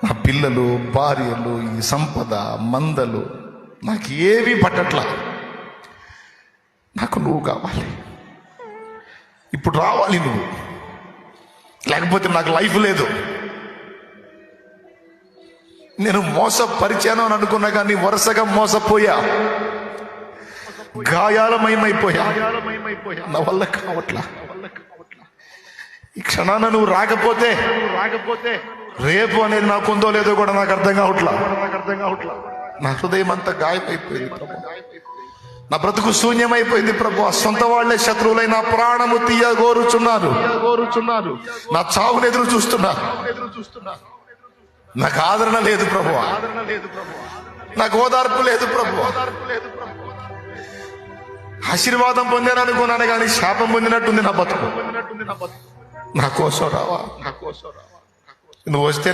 నా పిల్లలు, భార్యలు, ఈ సంపద, మందలు నాకు ఏమీ పట్టట్లా. నాకు నువ్వు కావాలి. ఇప్పుడు రావాలి నువ్వు, లేకపోతే నాకు లైఫ్ లేదు. నేను మోసపరిచాను అని అనుకున్నా కానీ వరుసగా మోసపోయా, గాయాలమయమైపోయా. నా వల్ల కావట్లా. ఈ క్షణాన నువ్వు రాకపోతే రేపు అనేది నాకు ఉందో లేదో కూడా నాకు అర్థం కావట్లా. నా హృదయం అంతా గాయమైపోయింది ప్రభు. నా బ్రతుకు శూన్యమైపోయింది ప్రభు. సొంత వాళ్లే శత్రువులై నా ప్రాణము తీయగోరుచున్నారు. నా చావును ఎదురు చూస్తున్నారు. నాకు ఆదరణ లేదు ప్రభు. నాకు ఓదార్పు లేదు ప్రభు. ఆశీర్వాదం పొందాను అనుకున్నాను కానీ శాపం పొందినట్టుంది నా బతుకు. నా కోసం రావా. నువ్వు వస్తే